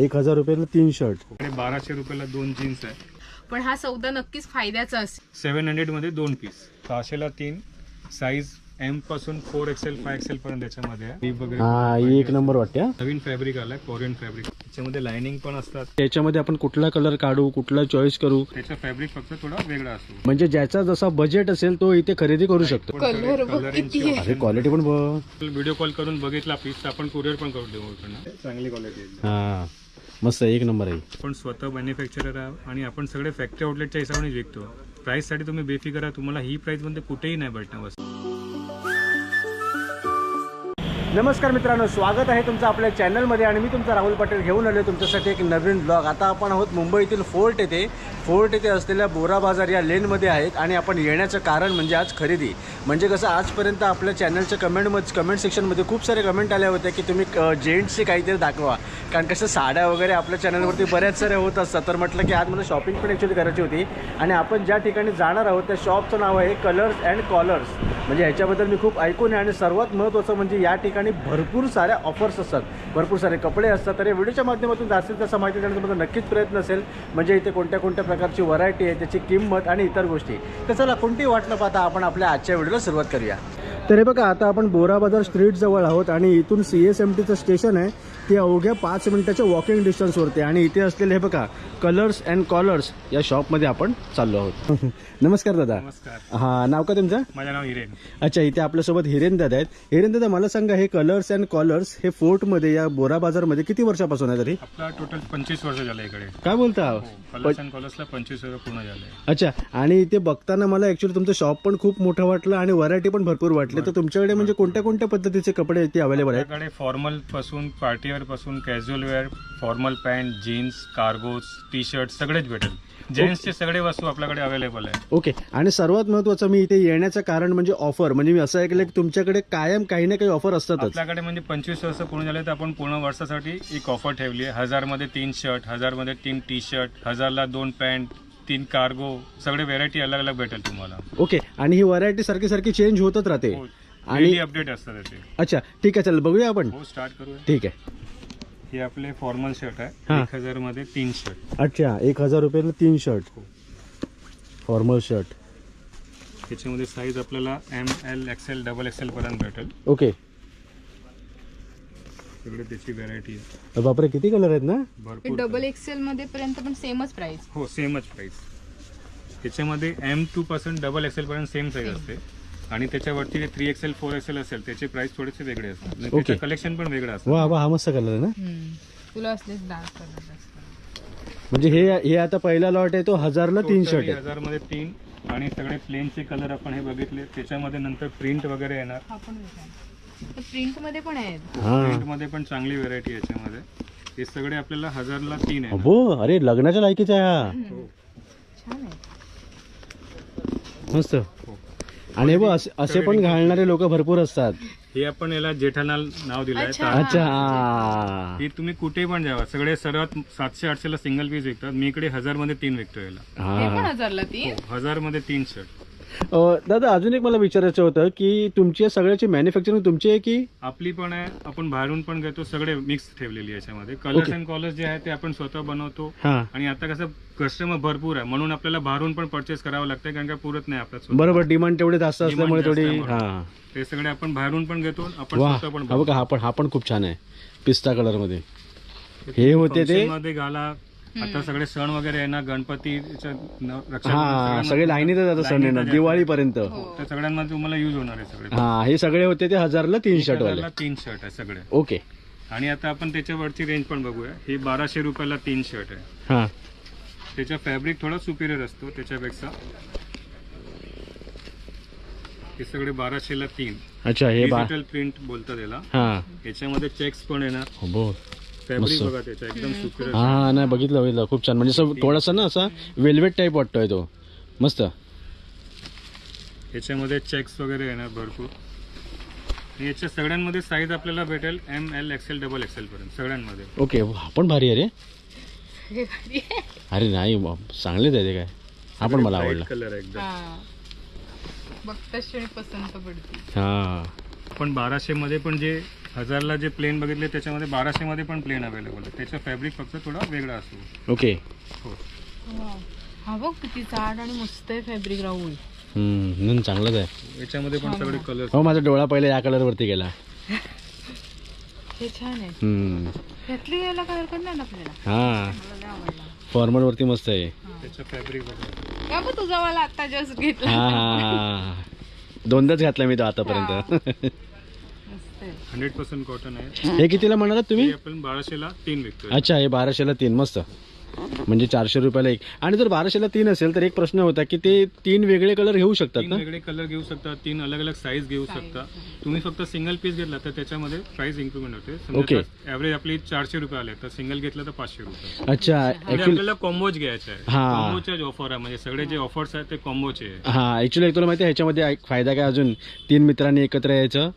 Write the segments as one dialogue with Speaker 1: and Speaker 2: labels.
Speaker 1: 1000 रुपयाला 3 शर्ट
Speaker 2: आणि 1200 रुपयाला 2 जीन्स आहे.
Speaker 3: पण हा सौदा नक्कीच फायद्याचा असेल.
Speaker 2: 700 मध्ये 2 पीस, 600 ला 3, साईज एम पासून 4XL 5XL पर्यंत याच्यामध्ये आहे.
Speaker 1: हा ही एक नंबर वाटते.
Speaker 2: नवीन फॅब्रिक आलाय, कोरियन फॅब्रिक. त्याच्यामध्ये लाइनिंग पण असतात.
Speaker 1: त्याच्यामध्ये आपण कुठला कलर काढू, कुठला चॉईस करू,
Speaker 2: त्याचा फॅब्रिक फक्त थोडा वेगळा असतो.
Speaker 1: म्हणजे ज्याचा जसा बजेट असेल तो इथे खरेदी करू शकतो.
Speaker 3: कलर बघ किती आहे.
Speaker 1: अरे क्वालिटी पण बघ.
Speaker 2: व्हिडिओ कॉल करून बघितला पीस तर आपण कुरिअर पण करू देऊ इकडनं. चांगली क्वालिटी आहे.
Speaker 1: हा मस्त एक नंबर आहे.
Speaker 2: आपण स्वतः मॅन्युफॅक्चरर आहोत आणि आपण सगळे फॅक्टरी आउटलेटच्या हिशोबाने विकतो. प्राइस साठी तुम्ही बेफिकर आहे, तुम्हाला ही प्राइस मध्ये कुठेही नाही भेटणार वस्तू.
Speaker 1: नमस्कार मित्रांनो, स्वागत आहे तुमचं आपल्या चॅनलमध्ये आणि मी तुमचा राहुल पाटील घेऊन आलो तुमच्यासाठी एक नवीन ब्लॉग. आता आपण आहोत मुंबईतील फोर्ट येथे असलेल्या बोरा बाजार या लेनमध्ये आहेत आणि आपण येण्याचं कारण म्हणजे आज खरेदी. म्हणजे कसं आजपर्यंत आपल्या चॅनलच्या कमेंट सेक्शनमध्ये खूप सारे कमेंट आले होते की तुम्ही जेंट्सचे काहीतरी दाखवा, कारण कसं साड्या वगैरे आपल्या चॅनलवरती बऱ्याच साऱ्या होत असतात. तर म्हटलं की आज मला शॉपिंग पण ॲक्च्युली करायची होती आणि आपण ज्या ठिकाणी जाणार आहोत त्या शॉपचं नाव आहे कलर्स अँड कॉलर्स. म्हणजे ह्याच्याबद्दल मी खूप ऐकून आहे आणि सर्वात महत्त्वाचं म्हणजे या ठिकाणी भरपूर साऱ्या ऑफर्स असतात, भरपूर सारे कपडे असतात. तर या व्हिडिओच्या माध्यमातून जास्तीत जास्त माहिती देण्याचा माझा नक्कीच प्रयत्न असेल. म्हणजे इथे कोणत्या कोणत्या प्रकारची व्हरायटी आहे, त्याची किंमत आणि इतर गोष्टी. तर चला कोणतीही वाट न पाहता आपण आपल्या आजच्या व्हिडिओला सुरुवात करूया. तर हे बघा, आता आपण बोरा बाजार स्ट्रीट जवळ आहोत आणि इथून CSMTचं स्टेशन आहे ते अवघ्या 5 मिनिटाच्या वॉकिंग डिस्टन्सवरती आणि इथे असलेले हे बघा कलर्स अँड कॉलर्स या शॉपमध्ये आपण चाललो आहोत. नमस्कार दादा.
Speaker 2: नमस्कार.
Speaker 1: हां, नाव का तुमचं?
Speaker 2: माझं नाव हिरेन.
Speaker 1: अच्छा, इथे आपल्यासोबत हिरेन दादा आहेत. हिरेन दादा, मला सांगा, हे कलर्स अँड कॉलर्स हे फोर्टमध्ये या बोरा बाजारमध्ये किती वर्षापासून आहे तरी?
Speaker 2: आपला टोटल 25 वर्ष झालं इकडे.
Speaker 1: काय बोलता?
Speaker 2: कलर्स अँड कॉलर्सला 25 वर्ष पूर्ण झाले.
Speaker 1: अच्छा, आणि इथे बघताना मला ऍक्च्युली तुमचं शॉप पण खूप मोठं वाटलं आणि व्हरायटी पण भरपूर वाटली. तर तुमच्याकडे म्हणजे कोणत्या कोणत्या पद्धतीचे कपडे इथे अवेलेबल आहेत?
Speaker 2: आपल्याकडे फॉर्मल पासून पार्टीवेअर पासून casual wear, formal pant, jeans, cargos, T shirt सगळेच भेटेल. जेंट्सचे सगळे वस्तू आपल्याकडे अवेलेबल आहे.
Speaker 1: ओके. आणि सर्वात महत्त्वाचं मी इथे येण्याचं कारण म्हणजे ऑफर. म्हणजे मी असं ऐकलं की तुमच्याकडे कायम काही ना काही ऑफर असतातच.
Speaker 2: आपल्याकडे म्हणजे 25 वर्ष पूर्ण झाले तर आपण पूर्ण वर्षासाठी एक ऑफर ठेवली आहे. 1000 मध्ये 3 शर्ट, 1000 मध्ये 3 टी शर्ट, 1000 ला 2 पॅन्ट, 3 कार्गो, सगळे व्हेरायटी अलग अलग भेटेल तुम्हाला.
Speaker 1: ओके. आणि ही व्हरायटी सारखी सारखी चेंज होतच राहते
Speaker 2: आणि अपडेट असतात त्याचे.
Speaker 1: अच्छा, ठीक आहे, चल बघूया आपण.
Speaker 2: हो, स्टार्ट करूया.
Speaker 1: ठीक आहे.
Speaker 2: हे आपले फॉर्मल शर्ट आहे. 1000 मध्ये 3 शर्ट.
Speaker 1: अच्छा, 1000 रुपयाला 3 शर्ट, फॉर्मल शर्ट.
Speaker 2: त्याच्यामध्ये साईज आपल्याला ML, XL, XXL पर्यंत भेटेल.
Speaker 1: ओके.
Speaker 2: सगळे त्याची व्हेरायटी आहे.
Speaker 1: बापरे, किती कलर आहेत ना?
Speaker 2: भरपूर.
Speaker 3: XXL मध्ये पर्यंत पण सेमच प्राइस.
Speaker 2: हो, सेमच प्राइस. त्याच्यामध्ये M2 पासून XXL पर्यंत सेम साईज असते आणि त्याच्यावरती 3XL 4XL असेल त्याचे प्राइस थोडेसे वेगळे असतात. त्याचं कलेक्शन पण वेगळं असतं.
Speaker 1: वा वा, हा मस्त कलर आहे ना.
Speaker 3: तुला असलेच डार्क कलर.
Speaker 1: म्हणजे हे आता पहिला लॉट आहे तो 1000 ला 3 शर्ट आहे.
Speaker 2: 1000 मध्ये 3 आणि सगळे प्लेनचे कलर आपण हे बघितले. त्याच्यामध्ये नंतर प्रिंट वगैरे येणार.
Speaker 3: प्रिंट मध्ये पण आहेत.
Speaker 2: प्रिंट मध्ये पण चांगली व्हेरायटी याच्यामध्ये. हे सगळे आपल्याला 1000 ला 3 आहे.
Speaker 1: हो, अरे लग्नाच्या लायकीचा आहे हा.
Speaker 3: छान आहे.
Speaker 1: मस्त. आणि बघ, असे पण घालणारे लोक भरपूर असतात.
Speaker 2: हे आपण याला जेठालाल नाव दिलंय.
Speaker 1: अच्छा.
Speaker 2: हे तुम्ही कुठे पण जावा, सगळे सर्वात 700-800 ला सिंगल पीस विकतात. मी इकडे 1000 मध्ये 3 विकतो याला.
Speaker 3: हे पण 1000 ला 3.
Speaker 2: 1000 मध्ये 3 शर्ट.
Speaker 1: दादा, अजून एक मला विचारायचं होतं की तुमच्या सगळ्याची मॅन्युफॅक्चरिंग तुमची आहे की?
Speaker 2: आपली पण आहे, आपण बाहेरून पण घेतो. सगळे मिक्स ठेवलेली याच्यामध्ये. कलर्स अँड कॉलर्स जे आहे ते आपण स्वतः बनवतो. आणि आता कसं कस्टमर भरपूर आहे म्हणून आपल्याला बाहेरून पण परचेस करावं लागतं, कारण का पुरत नाही आपल्याला.
Speaker 1: बरोबर, डिमांड तेवढे जास्त असल्यामुळे थोडी. हा,
Speaker 2: ते सगळे आपण बाहेरून पण घेतो, आपण स्वतः पण.
Speaker 1: हा पण खूप छान आहे, पिस्ता कलर मध्ये. हे होते ते
Speaker 2: मध्ये घाला. आता सगळे सण वगैरे आहे ना, गणपती,
Speaker 1: हा, सगळे लाईनीत जातात सण येणार दिवाळीपर्यंत.
Speaker 2: त्या सगळ्यांमध्ये तुम्हाला युज होणार आहे सगळे.
Speaker 1: हा, हे सगळे होते ते 1000 ला 3 शर्ट वाले.
Speaker 2: 3 शर्ट आहे सगळे.
Speaker 1: ओके.
Speaker 2: आणि आता आपण त्याच्यावरची रेंज पण बघूया. हे 1200 रुपयाला 3 शर्ट आहे.
Speaker 1: हा,
Speaker 2: त्याचा फॅब्रिक थोडा सुपिरियर असतो त्याच्यापेक्षा. हे सगळे 1200 ला 3.
Speaker 1: अच्छा, हे
Speaker 2: डिजिटल प्रिंट बोलतात याला.
Speaker 1: हा,
Speaker 2: याच्यामध्ये चेक्स पण येणार.
Speaker 1: हो,
Speaker 2: फॅब्रिक बघा त्याचा एकदम सुपिरियर.
Speaker 1: हा, नाही बघितलं खूप छान. म्हणजे थोडासा ना असा वेल्वेट टाईप वाटतोय तो. मस्त.
Speaker 2: याच्यामध्ये चेक्स वगैरे येणार भरपूर. याच्या सगळ्यांमध्ये साईज आपल्याला भेटेल ML, XL, XXL पर्यंत सगळ्यांमध्ये.
Speaker 1: ओके. आपण भारी आहे रे. अरे नाही, चांगलेच आहे ते. काय आपण मला आवडला
Speaker 2: कलर एकदम.
Speaker 3: बघताच पसंत पडते.
Speaker 1: हा,
Speaker 2: पण 1200 मध्ये पण जे 1000ला जे प्लेन बघितले त्याच्यामध्ये 1200 मध्ये पण प्लेन अवेलेबल आहे. त्याचं फॅब्रिक फक्त थोडा वेगळा असतो.
Speaker 1: ओके.
Speaker 2: हो.
Speaker 3: हा बघ किती जाड आणि मस्त आहे फॅब्रिक राहुल.
Speaker 1: चांगलंच आहे.
Speaker 2: याच्यामध्ये पण सगळे कलर.
Speaker 1: हो, माझा डोळा पहिले या कलर वरती गेला.
Speaker 3: हे छान आहे. घेतली यायला काय हरकत नाही ना आपल्याला.
Speaker 1: हा,
Speaker 3: मला लय आवडला.
Speaker 1: फॉर्मल वरती मस्त आहे.
Speaker 2: त्याचं फॅब्रिक बघा.
Speaker 3: का बघ तुझा वाला आता जस्ट घेतला.
Speaker 1: हा, दोनदाच घातला मी तो आतापर्यंत.
Speaker 3: मस्त आहे.
Speaker 2: 100% कॉटन आहे.
Speaker 1: हे कितीला म्हणालात तुम्ही?
Speaker 2: हे आपण 1200ला 3 विकतोय.
Speaker 1: अच्छा, हे 1200ला 3. मस्त. म्हणजे 400 रुपयाला एक. आणि जर 1200ला 3 असेल तर एक प्रश्न होता की ते 3 वेगळे कलर घेऊ शकतात
Speaker 2: 3
Speaker 1: ना?
Speaker 2: वेगळे कलर घेऊ शकता, 3 अलग अलग साईज घेऊ शकता. तुम्ही फक्त सिंगल पीस घेतला तर त्याच्यामध्ये प्राइस इन्क्रीमेंट होते.
Speaker 1: Okay.
Speaker 2: समजा ऍव्हरेज आपली 400 रुपये आले तर सिंगल घेतलं तर 500 रुपये.
Speaker 1: अच्छा,
Speaker 2: म्हणजे
Speaker 1: ऍक्च्युली
Speaker 2: आपल्याला कॉम्बोज घ्यायचा आहे.
Speaker 1: हा.
Speaker 2: कॉम्बोचे ऑफर आहे, म्हणजे सगळे जे ऑफर्स आहेत ते कॉम्बोचे आहे.
Speaker 1: हा, ऍक्च्युली तुला माहिती आहे ह्याच्यामध्ये एक फायदा काय अजून? 3 मित्रांनी एकत्र यायचं,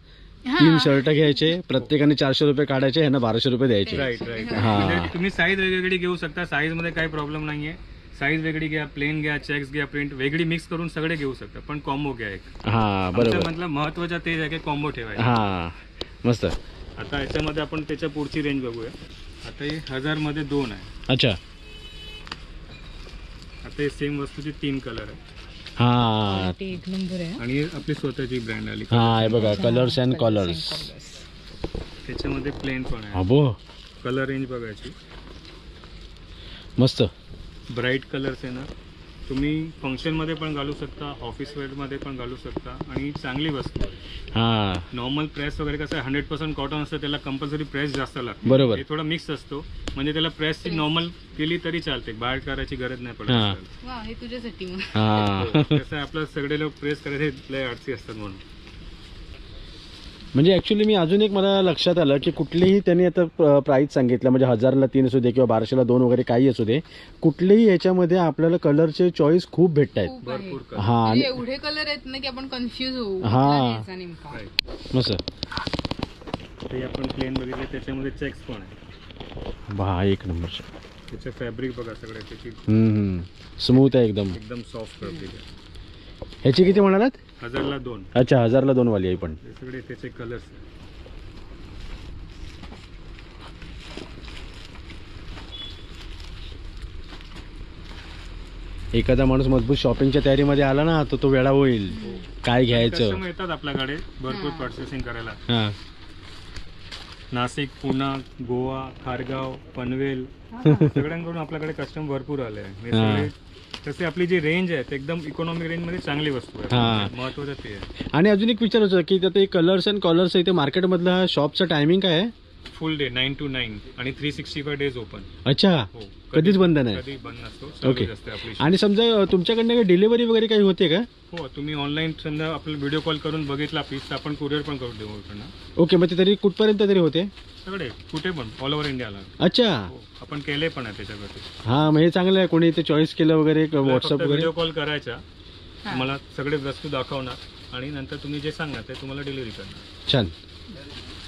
Speaker 1: 3 शर्ट घ्यायचे, प्रत्येकाने 400 रुपये काढायचे, ह्यांना 1200 रुपये द्यायचे.
Speaker 2: राईट.
Speaker 1: हा.
Speaker 2: म्हणजे तुम्ही साईज वेगवेगळी घेऊ शकता. साईज मध्ये काही प्रॉब्लेम नाहीये. साईज वेगळी घ्या, प्लेन घ्या, चेक्स घ्या, प्रिंट वेगळी मिक्स करून सगळे घेऊ शकता. पण कॉम्बो घ्या एक.
Speaker 1: हा, बरोबर.
Speaker 2: म्हटलं महत्वाचं तेच आहे की कॉम्बो ठेवायचा.
Speaker 1: हा, मस्त.
Speaker 2: आता याच्यामध्ये आपण त्याच्या पुढची रेंज बघूया. आता हे 1000 मध्ये 2 आहे.
Speaker 1: अच्छा.
Speaker 2: आता हे सेम वस्तूचे 3 कलर आहे
Speaker 1: हा,
Speaker 3: ते एक नंबर आहे.
Speaker 2: आणि आपली स्वतःची ब्रँड आली.
Speaker 1: हा, हे बघा, कलर्स अँड कॉलर्स.
Speaker 2: त्याच्यामध्ये प्लेन पण आहे.
Speaker 1: अबो,
Speaker 2: कलर रेंज बघायची.
Speaker 1: मस्त.
Speaker 2: ब्राईट कलर्स आहे ना, तुम्ही फंक्शन मध्ये पण घालू शकता, ऑफिस वेअर मध्ये पण घालू शकता आणि चांगली वस्तू आहे.
Speaker 1: हा,
Speaker 2: नॉर्मल प्रेस वगैरे कसं आहे 100% कॉटन असतं, त्याला कंपल्सरी प्रेस जास्त लागते.
Speaker 1: बरोबर.
Speaker 2: हे थोडा मिक्स असतो, म्हणजे त्याला प्रेसची नॉर्मल केली तरी चालते, बाहेर करायची गरज नाही पडत.
Speaker 1: हा.
Speaker 3: वा, हे तुझ्यासाठी मग.
Speaker 1: हा.
Speaker 2: कसं आहे, आपलं सगळे लोक प्रेस करायचे लय अडचणी असतात म्हणून.
Speaker 1: म्हणजे ऍक्च्युली मी अजून एक मला लक्षात आलं की कुठलीही त्यांनी आता प्राइस सांगितलं, म्हणजे 1000ला 3 असू दे किंवा 1200ला 2 वगैरे काही असू दे, कुठलेही याच्यामध्ये आपल्याला कलरचे चॉईस खूप भेटत आहेत.
Speaker 3: खूप आहे.
Speaker 2: भरपूर कलर.
Speaker 1: हा, आणि
Speaker 3: म्हणजे एवढे कलर आहेत ना की आपण कन्फ्युज होऊ.
Speaker 1: हा.
Speaker 3: कुठला घ्यायचा नेमका.
Speaker 1: मस्त.
Speaker 2: ते आपण प्लेन बघितले, त्याच्यामध्ये चेक्स पण आहे.
Speaker 1: बा, एक नंबर.
Speaker 2: त्याचं फॅब्रिक बघा सगळं, त्याची
Speaker 1: स्मूथ आहे एकदम.
Speaker 2: एकदम सॉफ्ट फॅब्रिक आहे.
Speaker 1: ह्याची किती म्हणालात?
Speaker 2: 1000ला 2.
Speaker 1: अच्छा, 1000ला 2 वाली आहे. पण
Speaker 2: हे सगळे त्याचे कलर्स आहे.
Speaker 1: एखादा माणूस मजबूत शॉपिंगच्या तयारीमध्ये आला ना, तो वेळा होईल काय घ्यायचं.
Speaker 2: कस्टमर येतात आपल्याकडे भरपूर पर्चेसिंग करायला.
Speaker 1: हा.
Speaker 2: नाशिक, पुणा, गोवा, खारगाव, पनवेल सगळ्यांकडून आपल्याकडे कस्टमर भरपूर आले आहे. तसे आपली जी रेंज आहे ते एकदम इकॉनॉमिक रेंज मध्ये चांगली वस्तू
Speaker 1: हा.
Speaker 2: आहे. महत्वाचं ते आहे.
Speaker 1: आणि अजून एक विचारायचं की ते कलर्स अँड कॉलर्स इथे मार्केटमधला शॉपचा टायमिंग काय आहे?
Speaker 2: फुल डे 9 to 9 आणि 365 डेज ओपन.
Speaker 1: अच्छा,
Speaker 2: हो,
Speaker 1: कधीच बंद नाही.
Speaker 2: कधी बंद नसतो.
Speaker 1: ओके.
Speaker 2: सर्व्हिस असते आपली.
Speaker 1: आणि समजा तुमच्याकडनं काही डिलिव्हरी वगैरे काही होते का?
Speaker 2: हो, तुम्ही ऑनलाईन समजा आपला व्हिडिओ कॉल करून बघितला पीस तर आपण कुरिअर पण करून देऊ इकडनं.
Speaker 1: ओके, मग ते तरी कुठपर्यंत तरी होते?
Speaker 2: सगळे कुठे पण ऑल ओव्हर इंडियाला.
Speaker 1: अच्छा.
Speaker 2: हो, आपण केले पण आहे त्याच्यासाठी.
Speaker 1: हा, मग हे चांगलं आहे. कोणी ते चॉईस केलं वगैरे व्हॉट्सअप वगैरे?
Speaker 2: व्हिडिओ कॉल करायचा, तुम्हाला सगळे वस्तू दाखवणार आणि नंतर तुम्ही जे सांगणार ते तुम्हाला डिलिव्हरी करणार.
Speaker 1: छान.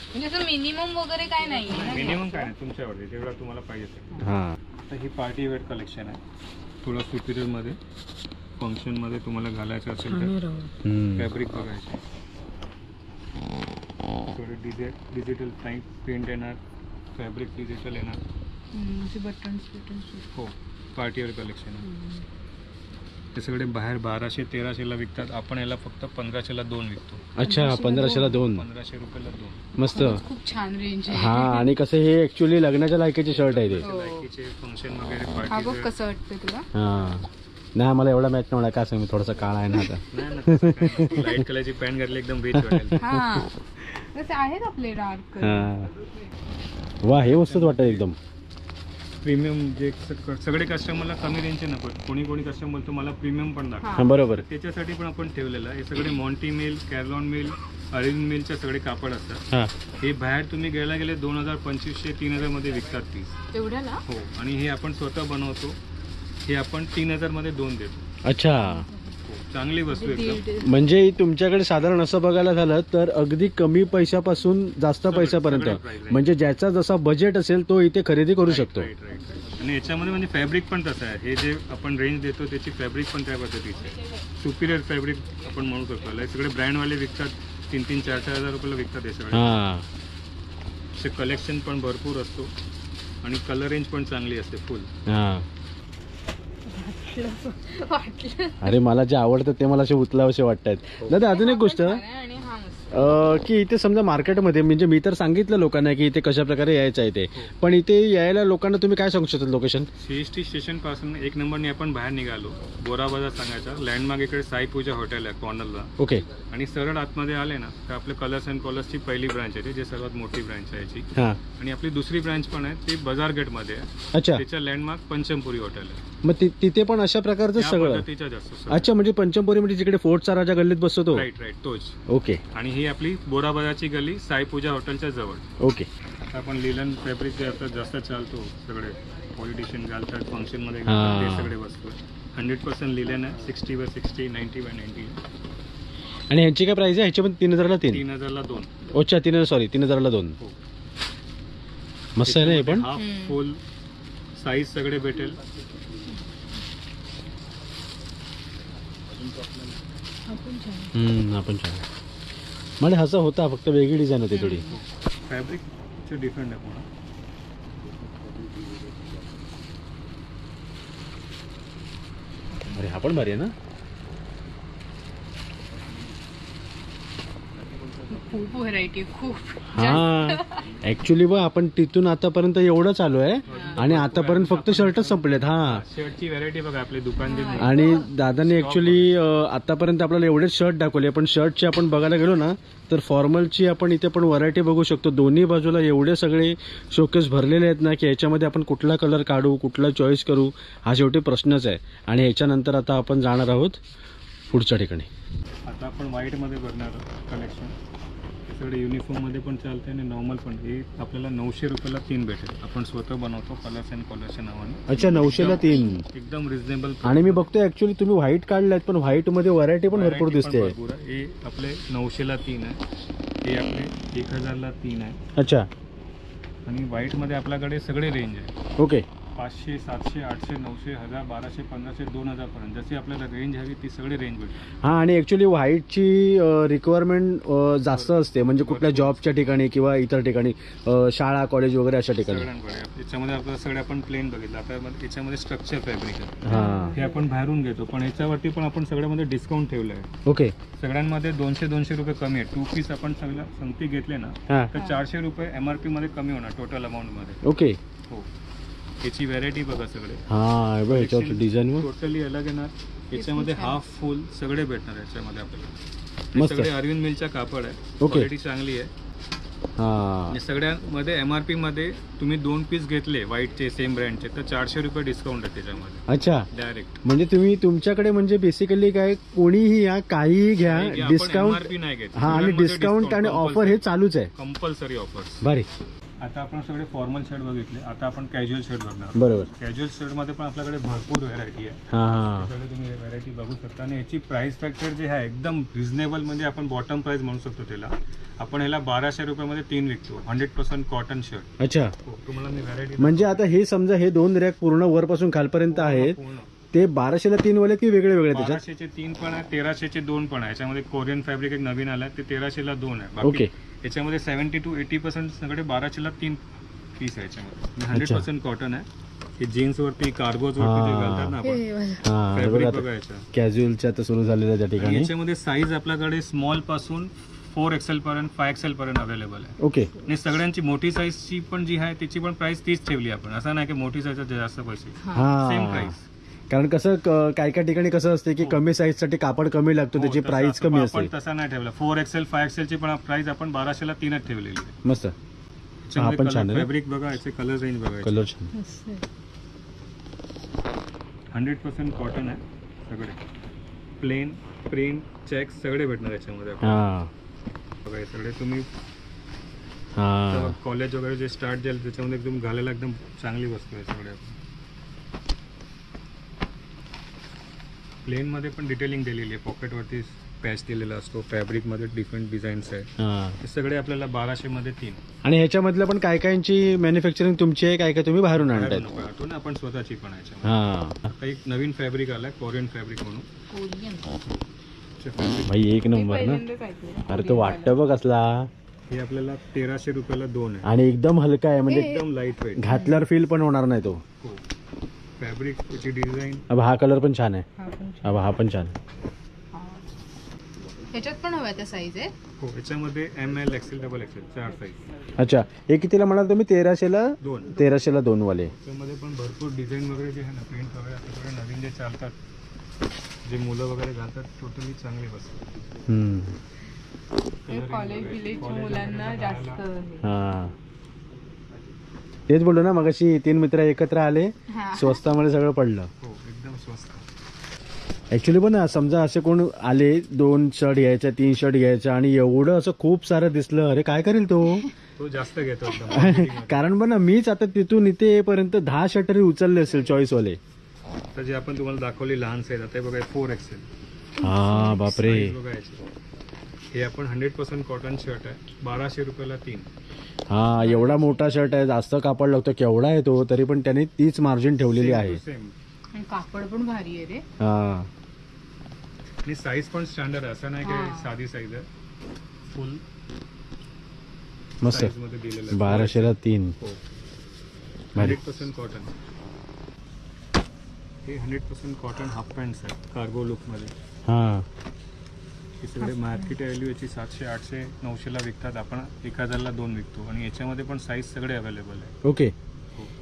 Speaker 3: म्हणजे असं मिनिमम वगैरे काय नाही.
Speaker 2: मिनिमम काय नाही, तुमच्यावरती जेवढा तुम्हाला पाहिजे ते.
Speaker 1: हा.
Speaker 2: आता ही पार्टी वेअर कलेक्शन आहे, थोडं सुपिरियर मध्ये, फंक्शन मध्ये तुम्हाला घालायचं असेल तर फॅब्रिक बघायचे. थोडे डिजिटल प्रिंट येणार, फॅब्रिक डिजिटल येणार.
Speaker 3: बटन.
Speaker 2: हो, पार्टी वेअर कलेक्शन आहे. ते सगळे बाहेर 1200-1300ला विकतात, आपण याला फक्त 1500ला 2 विकतो.
Speaker 1: अच्छा, 1500ला 2.
Speaker 2: 1500 रुपयाला 2.
Speaker 1: मस्त.
Speaker 3: खूप छान रेंज आहे.
Speaker 1: हा, आणि कसं हे ऍक्च्युली लग्नाच्या लायकीचे शर्ट आहे ते.
Speaker 2: लायकीचे फंक्शन वगैरे
Speaker 3: हा
Speaker 2: पार्टी.
Speaker 3: बघ कसं वाटतंय तुला.
Speaker 1: हा. नाही, मला एवढा मॅच नाही, काय सांग, मी थोडासा काळा आहे ना आता.
Speaker 2: नाही, लाईट कलरची पॅन्ट घातली एकदम बेच वाटेल.
Speaker 3: हा, तसे आहेत आपले डार्क.
Speaker 1: हा. वा, हे मस्तच वाटतं एकदम.
Speaker 2: प्रीमियम जे सगळे कस्टमरला कमी रेंजचे नको, कोणी कस्टमर बोलतो मला प्रीमियम पण दाखवा.
Speaker 1: हा, बरोबर.
Speaker 2: त्याच्यासाठी पण आपण ठेवलेलं आहे. हे सगळे मॉन्टी मिल, कॅरलॉन मिल, अरेंज मिलचे सगळे कापड असतात.
Speaker 1: हा.
Speaker 2: हे बाहेर तुम्ही घ्यायला गेले 2000, 2500-3000 मध्ये विकतात पीस.
Speaker 3: तेवढ्याला?
Speaker 2: हो, आणि हे आपण स्वतः बनवतो. हे आपण 3000 मध्ये 2 देतो.
Speaker 1: अच्छा,
Speaker 2: चांगली वस्तू एकदम.
Speaker 1: म्हणजे तुमच्याकडे साधारण असं बघायला झालं तर अगदी कमी पैशापासून जास्त पैशापर्यंत, म्हणजे ज्याचा जसा बजेट असेल तो इथे खरेदी करू शकतो.
Speaker 2: राईट. आणि याच्यामध्ये म्हणजे फॅब्रिक पण तसं आहे. हे जे आपण रेंज देतो त्याची फॅब्रिक पण त्या पद्धतीचे आहे. सुपिरियर फॅब्रिक आपण म्हणू शकतो. हे सगळे ब्रँडवाले विकतात 3,000-4,000 रुपयाला विकतात हे सगळे.
Speaker 1: हा.
Speaker 2: असे कलेक्शन पण भरपूर असतो आणि कलर रेंज पण चांगली असते फुल.
Speaker 1: हां
Speaker 3: वाटलं
Speaker 1: अरे मला जे आवडतं ते मला असे उचलावसे वाटतात. दादा अजून एक गोष्ट
Speaker 3: आणि हा मस्त.
Speaker 1: की इथे समजा मार्केटमध्ये म्हणजे मी तर सांगितलं लोकांना की इथे कशा प्रकारे यायचं आहे ते, पण इथे यायला लोकांना तुम्ही काय सांगू शकता लोकेशन?
Speaker 2: CST स्टेशन पासून 1 नंबरने आपण बाहेर निघालो, बोरा बाजार सांगायचा, लँडमार्क इकडे साई पूजा हॉटेल आहे कॉर्नरला,
Speaker 1: ओके
Speaker 2: आणि सरळ आतमध्ये आले ना तर आपलं कलर्स अँड कॉलर्सची पहिली ब्रांच आहे, जे सर्वात मोठी ब्रांच आहे याची.
Speaker 1: हां
Speaker 2: आणि आपली दुसरी ब्रांच पण आहे ती बाजार गेटमध्ये आहे.
Speaker 1: अच्छा,
Speaker 2: त्याच्या लँडमार्क पंचमपुरी हॉटेल आहे.
Speaker 1: मग तिथे पण अशा प्रकारचं
Speaker 2: त्या
Speaker 1: सगळं?
Speaker 2: पद्धतीच्या जास्त.
Speaker 1: अच्छा, म्हणजे पंचमपुरी म्हणजे जिकडे फोर्टचा राजा गल्लीत बसतो तो?
Speaker 2: राईट राईट तोच.
Speaker 1: ओके
Speaker 2: आणि ही आपली बोरा बाजारची गली साई पूजा हॉटेलच्या जवळ.
Speaker 1: ओके.
Speaker 2: आता आपण लिलन फॅब्रिक जे आता जास्त चालतो, सगळे पॉलिटिशियन घालतात, फंक्शनमध्ये
Speaker 1: हां.
Speaker 2: घालतात, ते सगळे वस्तू 100% लिलन आहे. 60x60, 90x90.
Speaker 1: आणि ह्यांची काय प्राइस आहे? ह्याची पण 3000ला 3?
Speaker 2: 3000ला 2.
Speaker 1: अच्छा 3000ला 2.
Speaker 2: हो.
Speaker 1: मस्त आहे ना हे पण?
Speaker 2: हाफ फुल साईज सगळे भेटेल.
Speaker 1: आपण छान. म्हणजे हसा होता, फक्त वेगळी डिझाईन होती थोडी.
Speaker 2: फॅब्रिकचे डिफरंट आहे पूर्ण.
Speaker 1: अरे हा पण भारी आहे ना.
Speaker 3: खूप व्हरायटी, खूप.
Speaker 1: हा ऍक्च्युली बघ आपण तिथून आतापर्यंत एवढं चालू आहे आणि आतापर्यंत फक्त शर्टच संपलेत. हा
Speaker 2: शर्टची व्हरायटी बघा आपले दुकान.
Speaker 1: आणि दादाने ऍक्च्युली आतापर्यंत आपल्याला एवढेच शर्ट दाखवले, पण शर्टची आपण बघायला गेलो ना तर फॉर्मलची आपण इथे पण व्हरायटी बघू शकतो. दोन्ही बाजूला एवढे सगळे शोकेस भरलेले आहेत ना की याच्यामध्ये आपण कुठला कलर काढू, कुठला चॉईस करू, हा शेवटी प्रश्नच आहे. आणि ह्याच्यानंतर आता आपण जाणार आहोत पुढच्या ठिकाणी.
Speaker 2: आता आपण व्हाईटमध्ये बघणार कलेक्शन. सगळे युनिफॉर्ममध्ये पण चालते आणि नॉर्मल पण. हे आपल्याला 900 रुपयाला 3 भेटेल. आपण स्वतः बनवतो कलर्स अँड कॉलर्सच्या नावाने.
Speaker 1: अच्छा 900ला 3.
Speaker 2: एकदम रिझनेबल.
Speaker 1: आणि मी बघतोय ऍक्च्युली तुम्ही व्हाईट काढलात, पण व्हाईट मध्ये व्हरायटी पण भरपूर दिसते.
Speaker 2: हे आपले 900ला 3 आहे. हे आपले 1000ला 3 आहे.
Speaker 1: अच्छा.
Speaker 2: आणि व्हाईटमध्ये आपल्याकडे सगळे रेंज आहे.
Speaker 1: ओके.
Speaker 2: 500, 700, 800, 900, 1000, 1200, 1500, 2000 पर्यंत जशी आपल्याला रेंज हवी ती सगळी रेंज भेटेल.
Speaker 1: हा आणि ऍक्च्युली व्हाईटची रिक्वायरमेंट जास्त असते, म्हणजे कुठल्या जॉबच्या ठिकाणी किंवा इतर ठिकाणी, शाळा कॉलेज वगैरे अशा ठिकाणी.
Speaker 2: सगळ्यांकडे याच्यामध्ये आपल्याला सगळे आपण प्लेन बघितलं. आता याच्यामध्ये स्ट्रक्चर फॅब्रिक आहे.
Speaker 1: हा
Speaker 2: हे आपण बाहेरून घेतो, पण याच्यावरती पण आपण सगळ्यामध्ये डिस्काउंट ठेवलं आहे.
Speaker 1: ओके.
Speaker 2: सगळ्यांमध्ये 200 रुपये कमी आहे. 2 पीस आपण सगळ्या संगती घेतले ना
Speaker 1: हा
Speaker 2: तर 400 रुपये MRP मध्ये कमी होणार टोटल अमाऊंटमध्ये.
Speaker 1: ओके.
Speaker 2: हो. याची व्हरायटी बघा सगळे.
Speaker 1: हा बघ याच्यावर डिझाईन
Speaker 2: टोटली अलग येणार. याच्यामध्ये हाफ फुल सगळे भेटणार याच्यामध्ये आपल्याला.
Speaker 1: मस्त.
Speaker 2: सगळे अरविंद मिलचा कापड आहे.
Speaker 1: ओके.
Speaker 2: क्वालिटी चांगली आहे.
Speaker 1: हा
Speaker 2: या सगळ्यामध्ये MRP मध्ये तुम्ही 2 पीस घेतले व्हाईटचे सेम ब्रँडचे तर 400 रुपये डिस्काउंट आहे त्याच्यामध्ये
Speaker 1: अच्छा.
Speaker 2: डायरेक्ट.
Speaker 1: म्हणजे तुम्ही तुमच्याकडे म्हणजे बेसिकली काय कोणीही या काहीही घ्या, डिस्काउंट.
Speaker 2: MRP नाही घेत.
Speaker 1: हा आणि डिस्काउंट आणि ऑफर हे चालूच आहे.
Speaker 2: Compulsory offers.
Speaker 1: भारी.
Speaker 2: आता आपण सगळे फॉर्मल शर्ट बघितले. आता आपण कॅज्युअल शर्ट बघणार.
Speaker 1: बरोबर.
Speaker 2: कॅज्युअल शर्ट मध्ये पण आपल्याकडे भरपूर व्हरायटी आहे.
Speaker 1: हा हा
Speaker 2: सगळे तुम्ही व्हरायटी बघू शकता. आणि याची प्राइस फॅक्टर जे आहे एकदम रिझनेबल, म्हणजे आपण बॉटम प्राइस म्हणू शकतो त्याला. आपण ह्याला 1200 रुपयामध्ये 3 विकतो. 100% कॉटन शर्ट.
Speaker 1: अच्छा.
Speaker 2: तुम्हाला मी व्हरायटी
Speaker 1: म्हणजे आता हे समजा हे 2 रॅक पूर्ण वरपासून खालपर्यंत आहेत, ते 1200ला 3 वाले की वेगळे वेगळे त्याच्यात?
Speaker 2: 1200चे 3 पण आहे, 1300चे 2 पण आहे. याच्यामध्ये कोरियन फॅब्रिक एक नवीन आला ते 1300ला 2 आहे.
Speaker 1: ओके.
Speaker 2: याच्यामध्ये 70 to 80% सगळे 1200ला 3 पीस आहे. याच्यामध्ये 100% कॉटन आहे. हे जीन्स वरती, कार्गोज वरती जे घालतात ना आपण,
Speaker 1: हा
Speaker 2: फॅब्रिक
Speaker 1: बघा
Speaker 2: बघायचं.
Speaker 1: कॅज्युअलच्या आता सुरू झालेल्या त्या
Speaker 2: आणि
Speaker 1: ठिकाणी.
Speaker 2: याच्यामध्ये साईज आपल्याकडे स्मॉल पासून 4XL पर्यंत 5XL पर्यंत अवेलेबल आहे.
Speaker 1: ओके.
Speaker 2: आणि सगळ्यांची मोठी साईजची पण जी आहे त्याची पण प्राइस तीच ठेवली आपण. असं नाही की मोठी साईज जास्त पैसे, सेम
Speaker 1: हा
Speaker 2: प्राइस.
Speaker 1: कारण कसं काय काय ठिकाणी कसं असते की कमी साईज साठी कापड कमी लागतो, त्याची प्राइस कमी असते.
Speaker 2: आपण तसा नाही ठेवला. 4XL 5XL ची पण प्राइस आपण 1200ला 3च ठेवलेली आहे.
Speaker 1: मस्त. हा पण छान आहे.
Speaker 2: फॅब्रिक बघा, याचे कलर रेंज बघा.
Speaker 1: कलर छान.
Speaker 2: 100% कॉटन आहे. सगळे प्लेन, प्रिंट, चेक्स सगळे भेटणार याच्यामध्ये.
Speaker 1: हा
Speaker 2: बघा हे सगळे तुम्ही
Speaker 1: हा
Speaker 2: कॉलेज वगैरे जे स्टार्ट झालं त्याच्यामध्ये एकदम घालायला एकदम चांगली वस्तू आहे सगळे. प्लेन मध्ये पण डिटेलिंग दिलेली आहे. पॉकेट वरती पॅच दिलेला असतो. फॅब्रिक मध्ये डिफरंट डिझाईन्स आहे.
Speaker 1: हा.
Speaker 2: हे सगळे आपल्याला 1200 मध्ये 3.
Speaker 1: आणि ह्याच्यामधलं पण काय कायची मॅन्युफॅक्चरिंग तुमची आहे, काय काय तुम्ही बाहेरून आणताय?
Speaker 2: बाहेरून आपण स्वतःची पण आहे.
Speaker 1: हा
Speaker 2: आता एक नवीन फॅब्रिक आलाय, कोरियन फॅब्रिक म्हणून.
Speaker 3: कोरियन.
Speaker 1: भाई एक नंबर ना. अरे तो वाटतं बघ असला.
Speaker 2: हे आपल्याला 1300 रुपयाला 2 आहे.
Speaker 1: आणि एकदम हलका आहे म्हणजे
Speaker 2: एकदम लाईट वेट.
Speaker 1: घातल्यावर फील पण होणार नाही तो.
Speaker 2: फॅब्रिक त्याची डिझाईन.
Speaker 1: अब हा कलर पण छान आहे.
Speaker 3: हा पण
Speaker 1: अब हा पण छान.
Speaker 3: ह्याच्यात पण हव्या त्या साईज आहे.
Speaker 2: हो, याच्यामध्ये ML XL double XL 4 size.
Speaker 1: अच्छा, हे कितीला म्हणाल तुम्ही? 1300ला
Speaker 2: 2.
Speaker 1: 1300ला 2 वाले.
Speaker 2: त्यामध्ये पण भरपूर डिझाइन वगैरे जे आहे ना, प्रिंट वगैरे आपल्याकडे नवीन जे चालतात, जे मुलं वगैरे घालतात, टोटली चांगले बसतात.
Speaker 3: कॉलेज विलेजच्या मुलांना जास्त
Speaker 1: हा, तेच बोललो ना मगाशी, 3 मित्र एकत्र आले, स्वस्तामध्ये सगळं पडलं.
Speaker 2: हो, एकदम स्वस्त.
Speaker 1: ऍक्च्युली पण समजा असे कोण आले, 2 शर्ट घ्यायचा, 3 शर्ट घ्यायचा आणि एवढं असं खूप सारं दिसलं, अरे काय करेल तो
Speaker 2: जास्त घेतो एकदम.
Speaker 1: कारण पण ना, मीच आता तिथून इथे येईपर्यंत 10 शर्ट तरी उचलले असेल चॉईस वाले.
Speaker 2: तर जे आपण तुम्हाला दाखवली लहान साईज, आता हे बघा 4 XL.
Speaker 1: हा बापरे.
Speaker 2: हे आपण 100% कॉटन शर्ट आहे, 1200 रुपयाला 3.
Speaker 1: हा, एवढा मोठा शर्ट आहे, जास्त कापड लागतो, केवढा आहे तो, तरी पण त्याने तीच मार्जिन ठेवलेली आहे.
Speaker 2: सेम.
Speaker 3: आणि कापड पण भारी आहे रे.
Speaker 1: हा,
Speaker 2: आणि साईज पण स्टँडर्ड आहे, असं नाही की साधी साईज आहे. फुल
Speaker 1: मस्त.
Speaker 2: साईज मध्ये दिलेलं आहे.
Speaker 1: 1200ला 3.
Speaker 2: हो,
Speaker 1: भारी.
Speaker 2: 100% कॉटन. हे 100% कॉटन हाफ पॅन्ट्स आहेत कार्गो लुक मध्ये.
Speaker 1: हा,
Speaker 2: हे सगळे मार्केट व्हॅल्यू याची 700, 800, 900ला विकतात, आपण 1000ला 2 विकतो. आणि याच्यामध्ये पण साईज सगळे अवेलेबल आहे.
Speaker 1: ओके.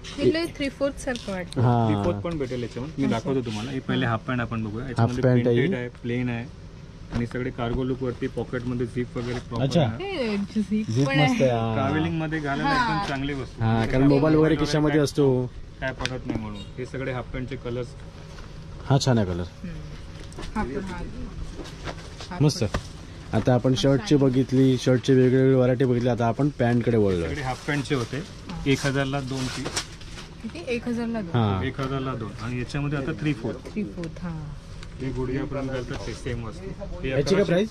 Speaker 3: हे 3/4 सारखं वाटतं.
Speaker 1: हा,
Speaker 2: रिपोर्ट पण भेटेल याच्यामध्ये, मी दाखवतो तुम्हाला. हे पहिले हाफ पॅन्ट आपण बघूया. याच्यामध्ये
Speaker 1: पॅन्ट आहे.
Speaker 2: प्रिंटेड आहे, प्लेन आहे, आणि सगळे कार्गो लुक वरती पॉकेट मध्ये झिप वगैरे
Speaker 1: अच्छा.
Speaker 2: प्रॉपर.
Speaker 3: हे zip
Speaker 1: झीप
Speaker 3: पण
Speaker 1: मस्त
Speaker 3: आहे.
Speaker 1: आहे. हा.
Speaker 2: ट्रॅव्हलिंग मध्ये घालायला एकदम चांगली वस्तू.
Speaker 1: हा, कारण मोबाईल वगैरे खिशामध्ये असतो.
Speaker 2: काय पडत नाही म्हणून. हे सगळे हाफ पॅन्टचे कलर्स.
Speaker 1: हा, छान आहे कलर.
Speaker 3: हा पण हा.
Speaker 1: मस्त. आता आपण शर्टची बघितली, शर्टची वेगवेगळी व्हरायटी बघितली, आता आपण पॅन्ट कडे वळलो.
Speaker 2: सगळे हाफ पॅन्टचे होते, 1000ला 2 पीस.
Speaker 3: किती? 1000ला 2.
Speaker 1: हा,
Speaker 2: 1000ला 2. आणि याच्यामध्ये आता 3/4.
Speaker 3: 3/4. हा.
Speaker 2: हे गुडघ्यापर्यंत घालतात, ते सेम वस्तू. हे
Speaker 1: याची काय प्राइस?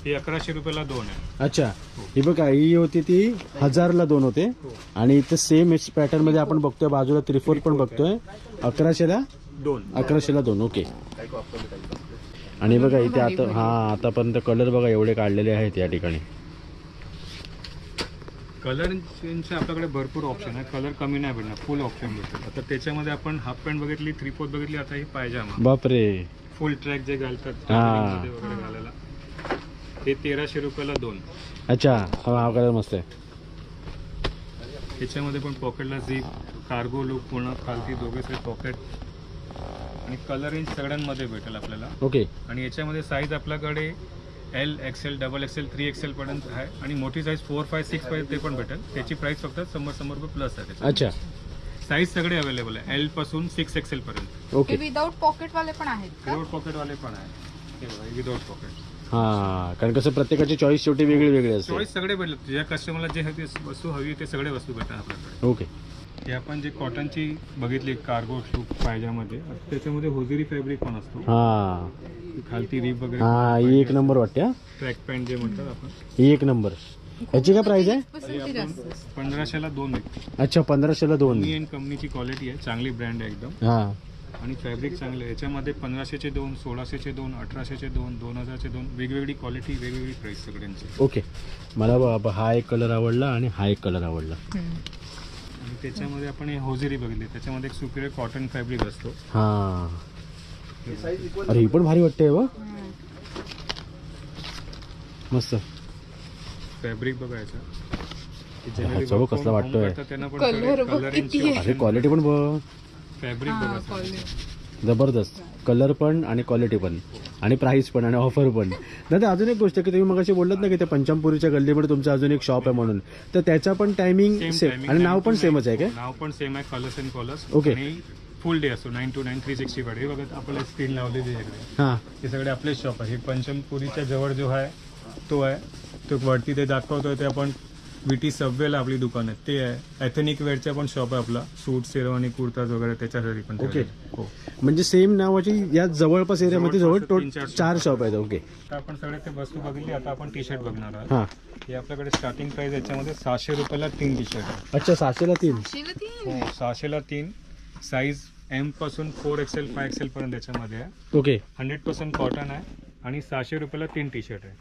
Speaker 2: हे 1100 रुपयाला 2 आहे.
Speaker 1: अच्छा, ही बघा, ही होती ती 1000ला 2 होते. आणि इथं सेम पॅटर्न मध्ये आपण बघतोय, बाजूला 3/4 पण बघतोय, 1100ला
Speaker 2: 2.
Speaker 1: 1100ला 2. ओके. आणि बघा इथे आता, हा, आतापर्यंत कलर बघा एवढे काढलेले आहेत या ठिकाणी.
Speaker 2: कलरचे आपल्याकडे भरपूर ऑप्शन आहे, कलर कमी नाही भेटणार, फुल ऑप्शन भेटतात. आता त्याच्यामध्ये आपण हाफ पॅन्ट बघितली, 3/4 बघितली, आता ही पायजामा
Speaker 1: बापरे.
Speaker 2: फुल ट्रॅक जे घालतात
Speaker 1: हा.
Speaker 2: मध्ये वगैरे घालायला, हे 1300 रुपयाला 2.
Speaker 1: अच्छा, हा कलर मस्त आहे.
Speaker 2: त्याच्यामध्ये पण पॉकेटला झिप, कार्गो लुक, पूर्ण खालती दोघे साईड पॉकेट, आणि कलर रेंज सगळ्यांमध्ये भेटेल आपल्याला.
Speaker 1: ओके.
Speaker 2: आणि याच्यामध्ये साईज आपल्याकडे L, XL, double XL, 3XL पर्यंत आहे, आणि मोठी साईज 4, 5, 6 पर्यंत ते पण भेटेल. त्याची प्राइस फक्त 100 रुपये प्लस आहे.
Speaker 1: अच्छा,
Speaker 2: साईज सगळे अवेलेबल आहे, L पासून 6XL पर्यंत.
Speaker 1: ओके.
Speaker 3: विदाउट पॉकेट वाले पण आहेत का?
Speaker 2: विदाउट पॉकेट वाले पण आहे, विदाउट पॉकेट.
Speaker 1: हा, कारण कसं प्रत्येकाची चॉईस शेवटी वेगळी वेगळी असते.
Speaker 2: चॉईस सगळे भेटले, तुझ्या कस्टमरला जे वस्तू हवी ते सगळे वस्तू भेटतात आपल्याकडे.
Speaker 1: ओके.
Speaker 2: हे आपण जे कॉटनची बघितली कार्गो शूट पायजामध्ये, त्याच्यामध्ये होजिरी फॅब्रिक पण असतो.
Speaker 1: हा,
Speaker 2: खालती रिप वगैरे.
Speaker 1: हा, ही एक नंबर वाटते. हा,
Speaker 2: ट्रॅक पॅन्ट जे म्हणतात आपण,
Speaker 1: ही एक नंबर. याची काय प्राइस आहे?
Speaker 3: पसंती जास्त असते.
Speaker 2: 1500ला 2 आहे.
Speaker 1: अच्छा, 1500ला 2.
Speaker 2: इंडियन कंपनीची क्वालिटी आहे, चांगली ब्रँड आहे एकदम.
Speaker 1: हा,
Speaker 2: आणि फॅब्रिक चांगले आहे. याच्यामध्ये 1500चे 2, 1600चे 2, 1800चे 2, 2000चे 2, वेगवेगळी क्वालिटी, वेगवेगळी प्राइस सगळ्यांची.
Speaker 1: ओके. मला हा एक कलर आवडला आणि हा एक कलर आवडला.
Speaker 2: आणि त्याच्यामध्ये आपण हे होजिरी बघितली, त्याच्यामध्ये एक सुपिरियर कॉटन फॅब्रिक असतो.
Speaker 1: हा, अरे ही पण भारी वाटते बघ, मस्त
Speaker 2: फॅब्रिक बघायचं.
Speaker 1: ह्याचा बघ कसला वाटतोय.
Speaker 3: कलर बघ किती आहे.
Speaker 1: अरे क्वालिटी पण बघ,
Speaker 2: फॅब्रिक
Speaker 3: हा,
Speaker 2: बघायचं.
Speaker 3: quality.
Speaker 1: जबरदस्त. कलर पण आणि क्वालिटी पण आणि प्राइस पण आणि ऑफर पण. दादा अजून एक गोष्ट की तुम्ही मगाशी बोललात ना की ते पंचमपुरीच्या गल्लीमध्ये तुमचं अजून एक शॉप आहे म्हणून, तर त्याचा पण टायमिंग सेम आणि नाव पण सेमच आहे काय?
Speaker 2: नाव पण सेम आहे, कलर्स अँड कॉलर्स.
Speaker 1: ओके.
Speaker 2: आणि फुल डे असतो 9 to 9, 365. हे बघा आपल्याला स्क्रीन लावलेली आहे इकडे.
Speaker 1: हा,
Speaker 2: हे सगळे आपले शॉप आहे. हे पंचमपुरीच्या जवळ जो आहे तो आहे, तो वरती ते दाखवतोय ते आपण विटी सबवेला आपली दुकान आहे ते आहे. एथनिक वेअरचा पण शॉप आहे आपला, सूट, शेरवानी, कुर्ताज वगैरे त्याच्यासाठी पण.
Speaker 1: ओके.
Speaker 2: हो.
Speaker 1: म्हणजे सेम नावाची या जवळपास एरियामध्ये जवळ
Speaker 2: जवळपास
Speaker 1: 4 शॉप आहेत. ओके.
Speaker 2: आता आपण सगळे ते वस्तू बघितली, आता आपण टी शर्ट बघणार आहोत.
Speaker 1: हा,
Speaker 2: हे आपल्याकडे स्टार्टिंग प्राइस याच्यामध्ये 600 रुपयाला 3 टी शर्ट आहे.
Speaker 1: अच्छा, 600ला 3.
Speaker 3: शेला ती.
Speaker 2: हो, 600ला 3. साईज M पासून 4XL, 5XL पर्यंत याच्यामध्ये आहे.
Speaker 1: ओके.
Speaker 2: 100% कॉटन आहे आणि 600 रुपयाला 3 टी शर्ट आहे.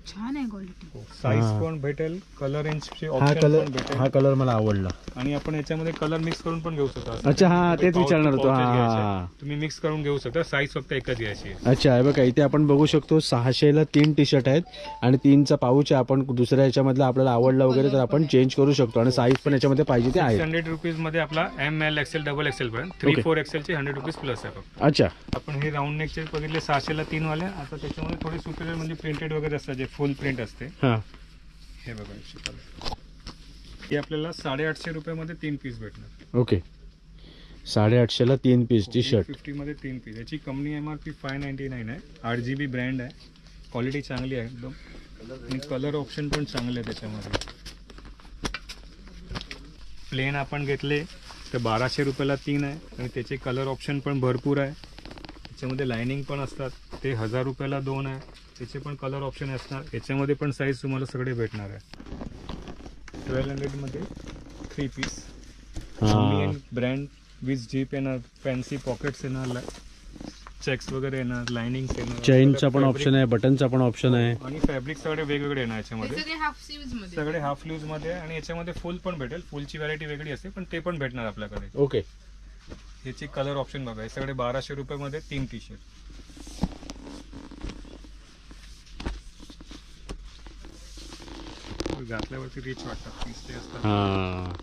Speaker 3: छान आहे क्वालिटी.
Speaker 2: साईज
Speaker 1: हा.
Speaker 2: पण भेटेल, कलर रेंजचे
Speaker 1: हा
Speaker 2: ऑप्शन
Speaker 1: कलर
Speaker 2: पण भेटेल
Speaker 1: हा कलर मला आवडला.
Speaker 2: आणि आपण याच्यामध्ये कलर मिक्स करून पण घेऊ शकता.
Speaker 1: अच्छा, हा,
Speaker 2: तुम्ही
Speaker 1: तेच विचारणार होतो.
Speaker 2: pouches
Speaker 1: हा,
Speaker 2: घ्यायचे.
Speaker 1: हा.
Speaker 2: तुम्ही मिक्स करून घेऊ शकता. साईज फक्त एकच घ्यायची आहे.
Speaker 1: अच्छा, हे बघा इथे आपण बघू शकतो 600ला 3 टी शर्ट आहेत आणि 3चा पाऊच आहे. आपण दुसऱ्या याच्यामधला आपल्याला आवडला वगैरे तर आपण चेंज करू शकतो आणि साईज पण याच्यामध्ये पाहिजे ते आहे.
Speaker 2: 600 रुपीज मध्ये आपला ML XL XXL पर्यंत
Speaker 1: Okay.
Speaker 2: 3-4 XL चे 100 रुपीज प्लस आहे फक्त.
Speaker 1: अच्छा,
Speaker 2: आपण हे राऊंड नेकचे बघितले 600ला 3 वाले. आता त्याच्यामध्ये थोडे सुपेरियर म्हणजे प्रिंटेड वगैरे असतात, जे फुल प्रिंट असते.
Speaker 1: हा,
Speaker 2: हे बघा हे आपल्याला 850 रुपयामध्ये 3 पीस भेटणार.
Speaker 1: ओके. 850ला 3 पीस टी शर्ट.
Speaker 2: 50 मध्ये 3 पीस. याची कंपनी MRP 599 आहे. 8GB ब्रँड आहे. क्वालिटी चांगली आहे एकदम आणि कलर ऑप्शन पण चांगले आहे त्याच्यामध्ये. प्लेन आपण घेतले तर 1200 रुपयाला 3 आहे आणि त्याचे कलर ऑप्शन पण भरपूर आहे. त्याच्यामध्ये लायनिंग पण असतात. ते 1000 रुपयाला 2 आहे. त्याचे पण कलर ऑप्शन असणार. याच्यामध्ये पण साईज तुम्हाला सगळे भेटणार आहे. 1200 मध्ये 3 पीस.
Speaker 1: हा,
Speaker 2: ब्रँड विथ जीप येणार, फॅन्सी पॉकेट्स येणार, चेक्स वगैरे येणार, लाइनिंग येणार,
Speaker 1: चेनचा पण ऑप्शन आहे, बटनचा पण ऑप्शन आहे.
Speaker 2: आणि फॅब्रिक सगळे वेगवेगळे येणार याच्यामध्ये.
Speaker 3: सगळे हाफ स्लीव्ज मध्ये.
Speaker 2: सगळे हाफ स्लीव्ज मध्ये. आणि याच्यामध्ये फुल पण भेटेल. फुलची व्हरायटी वेगळी असते पण ते पण भेटणार आपल्याकडे.
Speaker 1: ओके.
Speaker 2: याची कलर ऑप्शन बघा. हे सगळे 1200 रुपयामध्ये 3 टी शर्ट. घातल्यावरती रिच वाटतात पीस ते असतात.
Speaker 1: हा,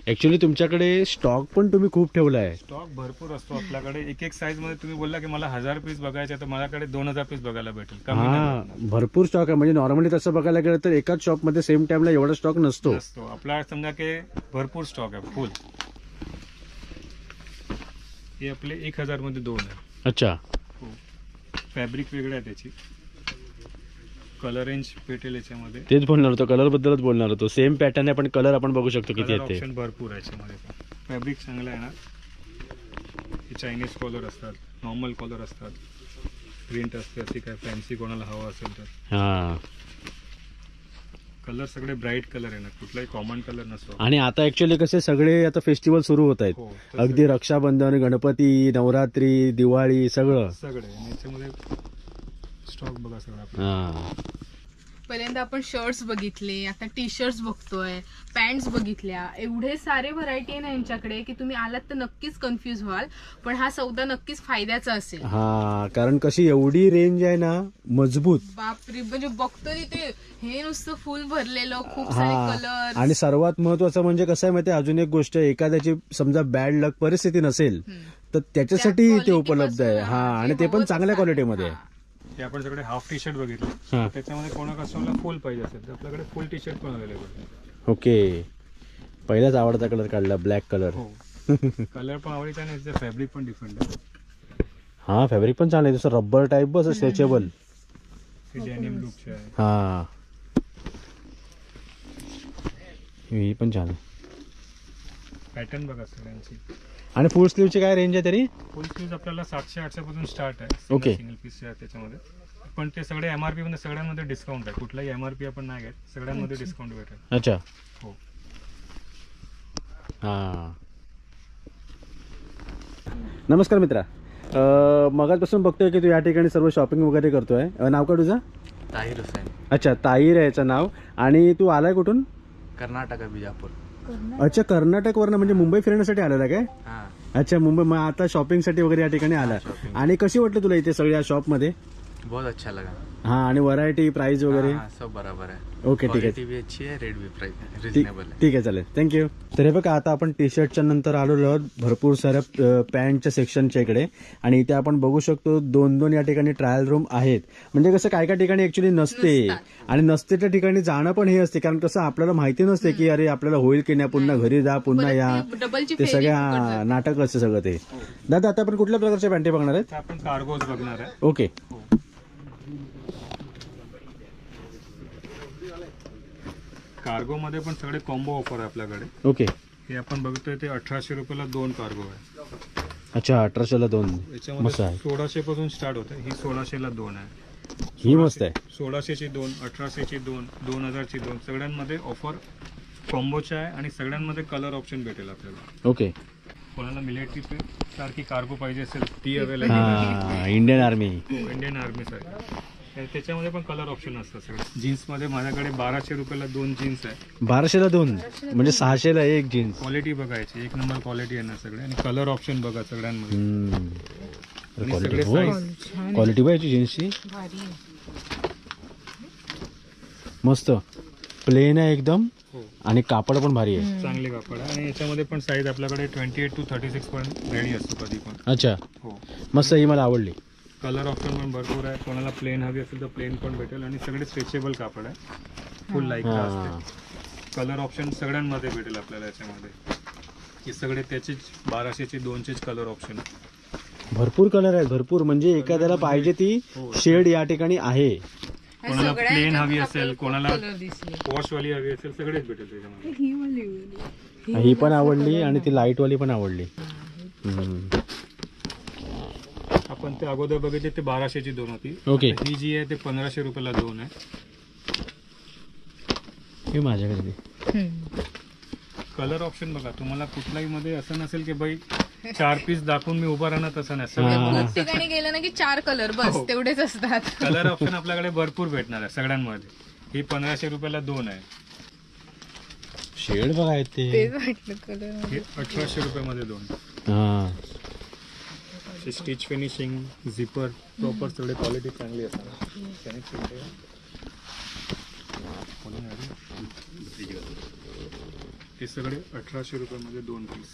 Speaker 1: ऍक्च्युली तुमच्याकडे स्टॉक पण तुम्ही खूप ठेवला आहे.
Speaker 2: स्टॉक भरपूर असतो आपल्याकडे. एक साईज मध्ये तुम्ही बोलला की मला 1000 पीस बघायचे तर माझ्याकडे 2000 पीस बघायला भेटेल. कमी नाही
Speaker 1: हा,
Speaker 2: भेटणार.
Speaker 1: भरपूर स्टॉक आहे. म्हणजे नॉर्मली तसं बघायला गेलं तर एकाच शॉप मध्ये सेम टाइमला एवढा स्टॉक नसतो.
Speaker 2: नसतो. आपला समजा की भरपूर स्टॉक आहे फुल. हे आपले 1000 मध्ये 2 आहे.
Speaker 1: अच्छा,
Speaker 2: फॅब्रिक वेगळं आहे त्याची. कलर रेंज भेटेल याच्यामध्ये.
Speaker 1: तेच बोलणार होतो, कलर बद्दलच बोलणार होतो. सेम पॅटर्न आहे पण कलर आपण बघू शकतो किती
Speaker 2: कलर
Speaker 1: येते.
Speaker 2: ऑप्शन भरपूर आहे याच्यामध्ये. फॅब्रिक चांगलं आहे ना. हे चायनीज कॉलर असतात, नॉर्मल कॉलर असतात, प्रिंट असते अशी काय फॅन्सी कोणाला हवा असेल तर.
Speaker 1: हा,
Speaker 2: कलर सगळे ब्राईट कलर आहे ना, कुठलाही कॉमन कलर नसतो.
Speaker 1: आणि आता ऍक्च्युअली कसे सगळे आता फेस्टिवल सुरू होत आहेत.
Speaker 2: हो,
Speaker 1: अगदी रक्षाबंधन, गणपती, नवरात्री, दिवाळी सगळं.
Speaker 2: सगळे. आणि याच्यामध्ये स्टॉक बघा सगळा.
Speaker 1: हा,
Speaker 3: पहिल्यांदा आपण शर्ट्स बघितले, आता टी शर्ट्स बघतोय, पॅन्ट्स बघितल्या. एवढे सारे व्हरायटी आहे ना यांच्याकडे की तुम्ही आलात तर नक्कीच कन्फ्युज व्हाल. पण हा सौदा नक्कीच फायद्याचा असेल.
Speaker 1: हा, कारण कशी एवढी रेंज आहे ना, मजबूत.
Speaker 3: बापरे, म्हणजे बघतो तिथे हे नुसतं फुल भरलेलं, खूप सारे
Speaker 1: हा,
Speaker 3: कलर.
Speaker 1: आणि सर्वात महत्वाचं म्हणजे कसं आहे माहिती, अजून एक गोष्ट, एखाद्याची समजा बॅड लक परिस्थिती नसेल तर त्याच्यासाठी ते उपलब्ध आहे. हा, आणि ते पण चांगल्या क्वालिटीमध्ये आहे.
Speaker 2: हे आपण सगळे हाफ टी शर्ट बघितले.
Speaker 1: हा,
Speaker 2: त्याच्यामध्ये कोणा कस्टमरला फुल पाहिजे असेल तर आपल्याकडे फुल टी शर्ट पण अवेलेबल आहे.
Speaker 1: ओके. पहिलाच आवडता कलर काढला, ब्लॅक कलर.
Speaker 2: हो. कलर पण आवडीचा आणि याचं फॅब्रिक पण डिफरंट आहे.
Speaker 1: हा, फॅब्रिक पण छान आहे, जसं रबर टाईप बस स्ट्रेचेबल.
Speaker 2: हे डेनिम लुकचे आहे.
Speaker 1: हा, ही पण छान आहे.
Speaker 2: पॅटर्न बघा सगळ्यांची.
Speaker 1: आणि फुल स्लीवची काय रेंज आहे तरी?
Speaker 2: फुल स्लीव्ह आपल्याला 700-800 पासून स्टार्ट आहे.
Speaker 1: Okay.
Speaker 2: सिंगल पीस त्याच्यामध्ये. पण ते सगळे MRP मध्ये सगळ्यांमध्ये डिस्काउंट आहे. कुठलाही MRP आपण नाही घेत, सगळ्यांमध्ये डिस्काउंट भेटेल.
Speaker 1: अच्छा.
Speaker 2: हो.
Speaker 1: हा, नमस्कार मित्रा. मगाचपासून बघतोय की तू या ठिकाणी सर्व शॉपिंग वगैरे करतोय. नाव का तुझं?
Speaker 4: ताहिर हुसैन,
Speaker 1: अच्छा, ताहिर आहे याचं नाव. आणि तू आलाय कुठून?
Speaker 4: कर्नाटक बिजापूर.
Speaker 1: अच्छा, कर्नाटक वरनं, म्हणजे मुंबई फिरण्यासाठी आलेला काय?
Speaker 4: हाँ,
Speaker 1: अच्छा, मुंबई. मग आता शॉपिंगसाठी वगैरे या ठिकाणी आला.
Speaker 4: shopping.
Speaker 1: आणि कशी वाटली तुला इथे सगळ्या शॉप मध्ये?
Speaker 4: बहुत अच्छा लगा.
Speaker 1: हा, आणि व्हरायटी, प्राइस वगैरे?
Speaker 4: हाँ, सब बराबर है.
Speaker 1: ओके, ठीक आहे.
Speaker 4: क्वालिटी भी अच्छी है, रेट भी प्राइस
Speaker 1: ठीक
Speaker 4: रिजनेबल है.
Speaker 1: ठीक आहे, चालेल, थँक्यू. तर हे बघा, आता आपण टी शर्टच्या नंतर आलेलो आहोत भरपूर साऱ्या पॅन्टच्या सेक्शनच्या इकडे. आणि इथे आपण बघू शकतो 2-2 या ठिकाणी ट्रायल रूम आहेत. म्हणजे कसं काय काय ठिकाणी ऍक्च्युली नसते, आणि नसते त्या ठिकाणी जाणं पण हे असते, कारण कसं आपल्याला माहिती नसते की अरे आपल्याला होईल की नाही, पुन्हा घरी जा, पुन्हा या,
Speaker 3: डबलची
Speaker 1: ते सगळ्या नाटक असते सगळं ते. दादा, आता आपण कुठल्या प्रकारच्या पॅन्टी बघणार आहेत?
Speaker 2: आता आपण कार्गोज बघणार आहे.
Speaker 1: ओके.
Speaker 2: कार्गो मध्ये पण सगळे कॉम्बो ऑफर आहे आपल्याकडे.
Speaker 1: ओके.
Speaker 2: हे आपण बघतोय ते 1800 रुपयाला 2 कार्गो आहे.
Speaker 1: अच्छा, 1800ला 2. मस्त
Speaker 2: याच्यामध्ये
Speaker 1: आहे.
Speaker 2: 1600 पासून स्टार्ट होते. ही 1600ला 2 आहे.
Speaker 1: ही मस्त आहे.
Speaker 2: 1600 ची 2, 1800 ची 2, 2000 ची 2, सगळ्यांमध्ये ऑफर कॉम्बोच्या आहे. आणि सगळ्यांमध्ये कलर ऑप्शन भेटेल आपल्याला.
Speaker 1: ओके.
Speaker 2: कोणाला मिलिटरी सारखी कार्गो पाहिजे असेल ती अवेलेबल आहे.
Speaker 1: हा, इंडियन आर्मी.
Speaker 2: इंडियन आर्मीच आहे. त्याच्यामध्ये पण कलर ऑप्शन असतात सगळे. जीन्समध्ये माझ्याकडे 1200 रुपयाला 2 जीन्स आहे.
Speaker 1: 1200ला 2 म्हणजे 600ला 1 जीन्स.
Speaker 2: क्वालिटी बघायची, एक नंबर क्वालिटी आहे ना सगळे. आणि कलर ऑप्शन बघा सगळ्यांमध्ये. आणि
Speaker 1: क्वालिटी
Speaker 2: सगळे
Speaker 1: हो,
Speaker 2: size
Speaker 1: क्वालिटी पाहिजे जीन्सची
Speaker 3: भारी आहे.
Speaker 1: मस्त प्लेन आहे एकदम
Speaker 2: हो.
Speaker 1: आणि कापड पण भारी आहे.
Speaker 2: चांगले कापड आहे. आणि याच्यामध्ये पण साईज आपल्याकडे 28 to 36 पर्यंत रेडी असतो कधी पण.
Speaker 1: अच्छा,
Speaker 2: हो.
Speaker 1: मस्त, ही मला आवडली.
Speaker 2: कलर ऑप्शन पण भरपूर आहे. कोणाला प्लेन हवी असेल तर प्लेन पण भेटेल. आणि सगळे स्ट्रेचेबल कापड आहे, फुल लाईकला
Speaker 1: हा.
Speaker 2: असते. कलर ऑप्शन सगळ्यांमध्ये भेटेल आपल्याला याच्यामध्ये. हे सगळे त्याचेच 1200चे 2चेच कलर ऑप्शन.
Speaker 1: भरपूर कलर आहेत, भरपूर. म्हणजे एखाद्याला पाहिजे ती शेड या ठिकाणी आहे.
Speaker 2: कोणाला
Speaker 3: सगळ्या
Speaker 2: प्लेन
Speaker 3: ह्याच्यात
Speaker 2: हवी
Speaker 3: आपल्याला
Speaker 2: असेल,
Speaker 3: खूप
Speaker 2: कोणाला
Speaker 3: कलर दिसले.
Speaker 2: वॉशवाली हवी असेल, सगळेच भेटेल त्याच्यामध्ये.
Speaker 3: ही वाली.
Speaker 1: ही पण आवडली आणि ती लाईटवाली पण आवडली.
Speaker 2: आपण ते अगोदर बघितले ते 1200ची 2 होती.
Speaker 1: ओके.
Speaker 2: आता ही जी आहे ते 1500 रुपयाला 2 आहे.
Speaker 1: हे माझ्याकडे दे.
Speaker 2: कलर ऑप्शन बघा, तुम्हाला कुठलाही मध्ये असं नसेल की बाई 4 पीस दाखवून मी उभा राहणार, तसं नाही. सगळे
Speaker 1: हा.
Speaker 3: ठिकाणी गेलं ना की 4 कलर बस
Speaker 2: हो.
Speaker 3: तेवढेच असतात.
Speaker 2: कलर ऑप्शन आपल्याकडे भरपूर भेटणार आहे सगळ्यांमध्ये. ही 1500 रुपयाला 2 आहे.
Speaker 1: शेड बघा आहेत ते.
Speaker 3: तेच वाटलं कलर.
Speaker 2: हे 1800 रुपयामध्ये 2.
Speaker 1: हा,
Speaker 2: स्टिच फिनिशिंग, झिपर प्रॉपर सगळे क्वालिटी चांगली असणार. हे सगळे 1800 रुपयामध्ये 2 पीस.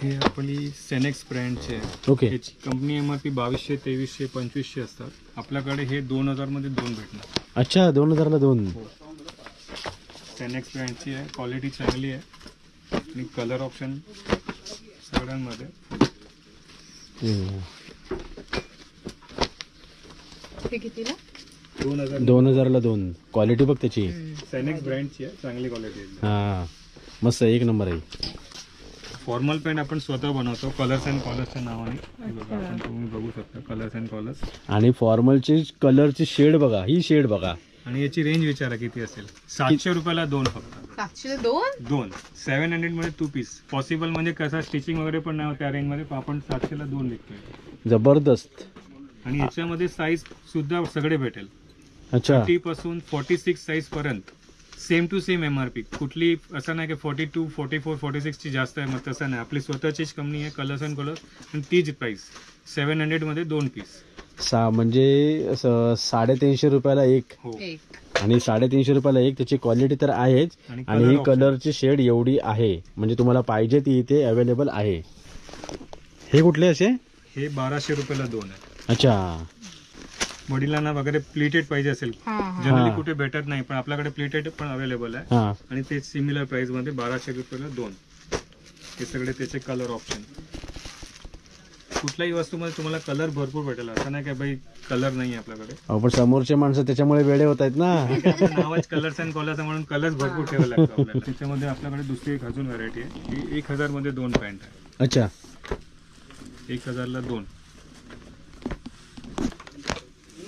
Speaker 2: हे आपली सेनेक्स ब्रँडचे आहे.
Speaker 1: ओके.
Speaker 2: याची कंपनी MRP 2200, 2300, 2500 असतात. आपल्याकडे हे 2000 मध्ये 2 भेटणार.
Speaker 1: अच्छा, 2000ला 2.
Speaker 2: सेनेक्स ब्रँडची आहे, क्वालिटी चांगली आहे. आणि कलर ऑप्शन सगळ्यांमध्ये.
Speaker 3: हे कितीला?
Speaker 1: 2000ला 2. क्वालिटी बघ त्याची.
Speaker 2: सेनेक्स ब्रँडची आहे, चांगली क्वालिटी आहे.
Speaker 1: हा, मस्त, एक नंबर आहे.
Speaker 2: फॉर्मल पॅन्ट आपण स्वतः बनवतो कलर्स अँड कॉलर्सच्या नावाने. हे बघा, आपण तुम्ही बघू शकता कलर्स अँड कॉलर्स.
Speaker 1: आणि फॉर्मलची कलरची शेड बघा, ही शेड बघा.
Speaker 2: आणि याची रेंज विचारा किती असेल. 700 रुपयाला 2 फक्त.
Speaker 3: 702.
Speaker 2: 700 मध्ये 2 पीस. पॉसिबल म्हणजे कसं स्टिचिंग वगैरे पण नाही त्या रेंजमध्ये, पण आपण 700ला 2 विकतोय.
Speaker 1: जबरदस्त.
Speaker 2: आणि याच्यामध्ये साईज सुद्धा सगळे भेटेल.
Speaker 1: अच्छा,
Speaker 2: 30 पासून 46 साईज पर्यंत सेम टू सेम MRP. कुठली असं नाही की 42, 44, 46 ची जास्त आहे, मग तसं नाही. आपली स्वतःचीच कंपनी आहे, कलर्स अँड कलर्स. आणि तीच प्राइस 700 मध्ये 2 पीस.
Speaker 1: म्हणजे 350 रुपयाला एक.
Speaker 2: हो.
Speaker 1: आणि 350 रुपयाला एक. त्याची क्वालिटी तर आहेच.
Speaker 2: आणि
Speaker 1: आणि ही
Speaker 2: color
Speaker 1: कलरची शेड एवढी आहे म्हणजे तुम्हाला पाहिजे ती इथे अवेलेबल आहे. हे कुठले असे?
Speaker 2: हे 1200 रुपयाला 2 आहे.
Speaker 1: अच्छा,
Speaker 2: वडिलांना वगैरे प्लेटेड पाहिजे असेल, जनरली कुठे भेटत नाही, पण आपल्याकडे प्लेटेड पण अवेलेबल आहे.
Speaker 1: हा,
Speaker 2: आणि ते सिमिलर प्राइस मध्ये 1200 रुपयाला 2. हे सगळे त्याचे कलर ऑप्शन. कुठल्याही वस्तूमध्ये तुम्हाला कलर भरपूर भेटेल. असं नाही की बाई कलर नाही आपल्याकडे.
Speaker 1: पण समोरचे माणसं त्याच्यामुळे वेडे होत आहेत ना.
Speaker 2: नावाच कलर्स अँड कॉलर्स म्हणून कलर्स भरपूर ठेवावे लागतात आपल्याला. त्याच्यामध्ये आपल्याकडे दुसरी एक अजून व्हरायटी आहे. ही 1000 मध्ये 2 पॅन्ट आहे.
Speaker 1: अच्छा,
Speaker 2: 1000ला 2.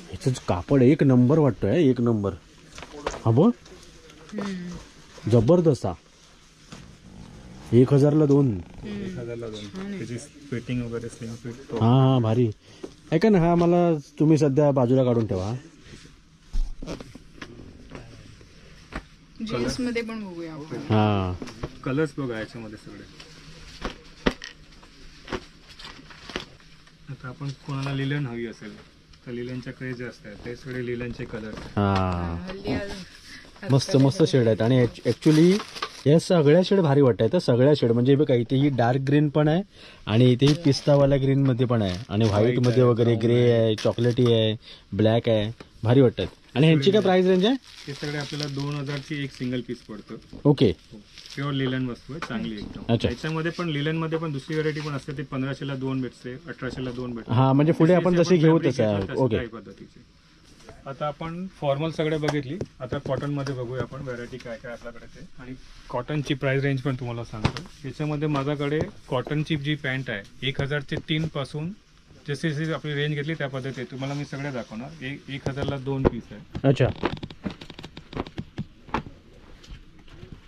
Speaker 1: ह्याचं कापड एक नंबर वाटतोय, एक नंबर. हा बघ, जबरदस्त. 1000ला 2.
Speaker 2: 1000ला 2. त्याची फिटिंग वगैरे स्लिम फिट.
Speaker 1: हा हा, भारी. ऐका ना, हा मला तुम्ही सध्या बाजूला काढून ठेवा.
Speaker 3: जीन्स मध्ये पण बघूया आपण.
Speaker 1: हा,
Speaker 2: कलर्स बघा याच्यामध्ये सगळे. आता आपण कोणाला लिलन हवी असेल तर लिलनच्या क्रेज जास्त आहे, ते सगळे लिलनचे कलर.
Speaker 1: हा,
Speaker 3: हल्ली आज-
Speaker 1: मस्त मस्त शेड आहेत. आणि ऍक्च्युली या सगळ्या शेड भारी वाटत आहेत. सगळ्या शेड म्हणजे बघा, इथे ही डार्क ग्रीन पण आहे आणि इथे ही पिस्तावाल्या ग्रीन मध्ये पण आहे आणि व्हाईट मध्ये वगैरे ग्रे आहे, चॉकलेटी आहे, ब्लॅक आहे, भारी वाटतात. आणि ह्यांची काय प्राइस रेंज आहे?
Speaker 2: हे सगळे आपल्याला 2000ची एक सिंगल पीस पडतं.
Speaker 1: ओके,
Speaker 2: प्युअर लिलन वस्तू आहे, चांगली एकदम.
Speaker 1: अच्छा.
Speaker 2: याच्यामध्ये पण लिलन मध्ये पण दुसरी व्हरायटी पण असते. ते 1500ला 2 भेटते, 1800ला 2 भेटते.
Speaker 1: हा, म्हणजे पुढे आपण जसे घेऊ तसं.
Speaker 2: तसं
Speaker 1: ओके,
Speaker 2: काही पद्धतीचे. आता आपण फॉर्मल सगळे बघितली. आता कॉटन मध्ये बघूया आपण व्हरायटी काय काय आपल्याकडे ते. आणि कॉटनची प्राइस रेंज पण तुम्हाला सांगतो. याच्यामध्ये माझ्याकडे कॉटनची जी पॅन्ट आहे 1000चे 3 पासून जशी जशी आपली रेंज घेतली त्या पद्धती तुम्हाला मी सगळे दाखवणार. 1000ला 2 पीस आहे.
Speaker 1: अच्छा,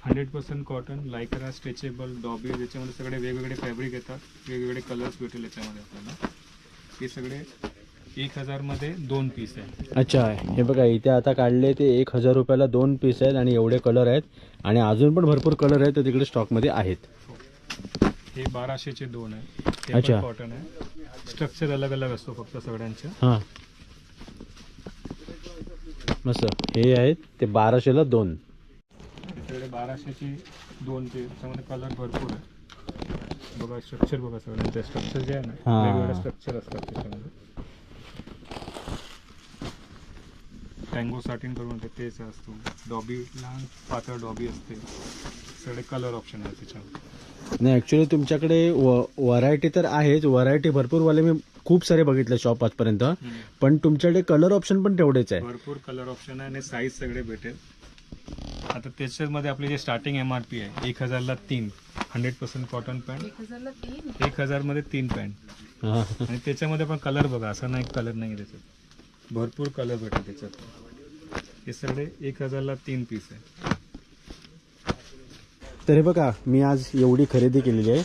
Speaker 2: 100% कॉटन, लायक्रा, स्ट्रेचेबल, डॉबी. याच्यामध्ये सगळे वेगवेगळे फॅब्रिक येतात, वेगवेगळे कलर्स भेटेल याच्यामध्ये आपल्याला. हे सगळे 1000 मध्ये 2 पीस आहे.
Speaker 1: अच्छा, हे बघा इथे आता काढले ते 1000 रुपयाला 2 पीस आहेत आणि एवढे कलर आहेत आणि अजून पण भरपूर कलर आहेत ते तिकडे स्टॉकमध्ये आहेत.
Speaker 2: हे 1200चे 2 आहे.
Speaker 1: अच्छा.
Speaker 2: हे कॉटन आहे. स्ट्रक्चर अलग अलग असतो फक्त सगळ्यांचं.
Speaker 1: हां, मस्त. हे आहेत ते 1200ला 2.
Speaker 2: त्याच्याकडे 1200ची 2 ते त्याच्यामध्ये कलर भरपूर आहे. बघा स्ट्रक्चर बघा सगळ्यांचं. स्ट्रक्चर जे आहे ना
Speaker 1: हां.
Speaker 2: वेगवेगळे स्ट्रक्चर असतात त्याच्यामध्ये. टँगो साटिन करून तेच असतो. डॉबी लहान पातळ डॉबी असते. सगळे कलर ऑप्शन आहे त्याच्यामध्ये.
Speaker 1: नाही, ॲक्च्युली तुमच्याकडे व्हरायटी तर आहेच. व्हरायटी भरपूरवाले मी खूप सारे बघितले शॉप आजपर्यंत, पण तुमच्याकडे कलर ऑप्शन पण तेवढेच आहे.
Speaker 2: भरपूर कलर ऑप्शन आहे आणि साईज सगळे भेटेल. आता त्याच्यामध्ये आपली जे स्टार्टिंग MRP आहे 1000ला 3 100% कॉटन पॅन्ट.
Speaker 3: 1000ला 3.
Speaker 2: 1000 मध्ये 3 पॅन्ट.
Speaker 1: हां.
Speaker 2: आणि त्याच्यामध्ये पण कलर बघा, असा नाही कलर नाही आहे त्याच्यात. भरपूर कलर भेटेल त्याच्यात. हे सगळे 1000ला 3 पीस आहे.
Speaker 1: तर हे बघा मी आज एवढी खरेदी केलेली आहे.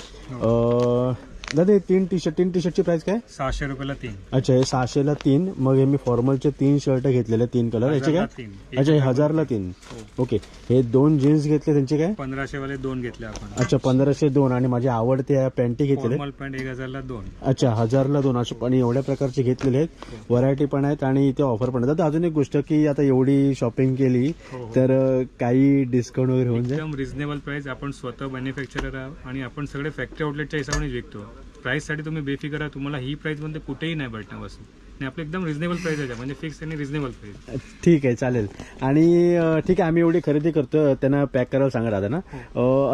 Speaker 1: दादा, हे 3 टी शर्टची प्राइस काय?
Speaker 2: 600 रुपयाला 3.
Speaker 1: अच्छा, हे 600ला 3. मग हे मी फॉर्मलचे 3 शर्ट घेतलेले 3 कलर. याचे काय?
Speaker 2: 3.
Speaker 1: अच्छा, हे 1000ला 3. ओके. हे 2 जीन्स घेतले त्यांचे काय?
Speaker 2: 1500 वाले 2 घेतले आपण.
Speaker 1: अच्छा, 1500 2. आणि माझे आवडते पॅन्टी घेतलेले.
Speaker 2: फॉर्मल पॅन्ट 1000ला 2.
Speaker 1: अच्छा, 1000ला 2. असे पण एवढ्या प्रकारचे घेतलेले आहेत. व्हरायटी पण आहेत आणि इथे ऑफर पण आहेत. आता अजून एक गोष्ट की आता एवढी शॉपिंग केली तर काही डिस्काउंट वगैरे होऊन जाईल?
Speaker 2: एकदम रिझनेबल प्राइस. आपण स्वतः मॅन्युफॅक्चरर आहोत आणि आपण सगळे फॅक्टरी आउटलेटच्या हिशोबाने विकतो. प्राइससाठी तुम्ही बेफिकर आहे. तुम्हाला ही प्राइसमध्ये कुठेही नाही भेटणार वस्तू. आणि आपलं एकदम रिझनेबल प्राइस आहे, म्हणजे फिक्स आणि रिझनेबल प्राइस.
Speaker 1: ठीक आहे, चालेल. आणि ठीक आहे, आम्ही एवढी खरेदी करतो त्यांना पॅक करायला सांगा दादा ना.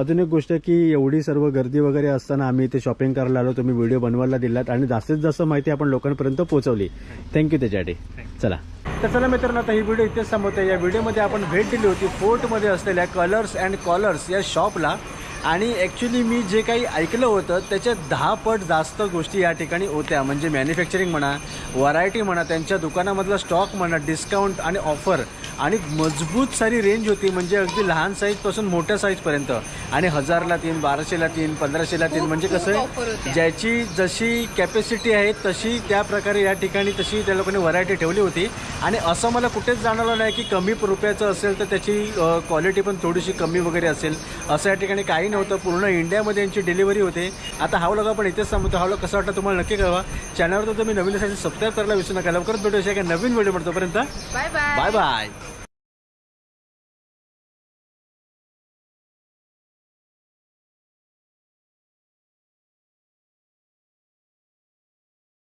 Speaker 1: अजून एक गोष्ट की एवढी सर्व गर्दी वगैरे असताना आम्ही इथे शॉपिंग करायला आलो. तुम्ही व्हिडिओ बनवायला दिलात आणि जास्तीत जास्त माहिती आपण लोकांपर्यंत पोहोचवली. थँक्यू त्याच्यासाठी. चला, तर चला मित्रांनो, आता ही व्हिडिओ इथेच संपवतो. या व्हिडिओमध्ये आपण भेट दिली होती फोर्टमध्ये असलेल्या कलर्स अँड कॉलर्स या शॉपला. आणि ॲक्च्युली मी जे काही ऐकलं होतं त्याच्या 10 पट जास्त गोष्टी या ठिकाणी होत्या. म्हणजे मॅन्युफॅक्चरिंग म्हणा, व्हरायटी म्हणा, त्यांच्या दुकानामधला स्टॉक म्हणा, डिस्काउंट आणि ऑफर आणि मजबूत सारी रेंज होती. म्हणजे अगदी लहान साईजपासून मोठ्या साईजपर्यंत. आणि 1000ला 3, 1200ला 3, 1500ला 3. म्हणजे कसं आहे, ज्याची जशी कॅपॅसिटी आहे तशी त्या प्रकारे या ठिकाणी तशी त्या लोकांनी व्हरायटी ठेवली होती. आणि असं मला कुठेच जाणवलं नाही की कमी रुपयाचं असेल तर त्याची क्वालिटी पण थोडीशी कमी वगैरे असेल. असं या ठिकाणी काही नव्हतं. पूर्ण इंडियामध्ये यांची डिलिव्हरी होते. आता हा व्लॉग आपण इथेच संपतो. हा व्लॉग कसा वाटला तुम्हाला नक्की कळवा. चॅनलवर तर तुम्ही नवीन असायचं सबस्क्राईब करायला विसरू नका. लवकरच भेटू अशा एका नवीन व्हिडिओ. तोपर्यंत
Speaker 3: बाय बाय.
Speaker 1: Bye bye.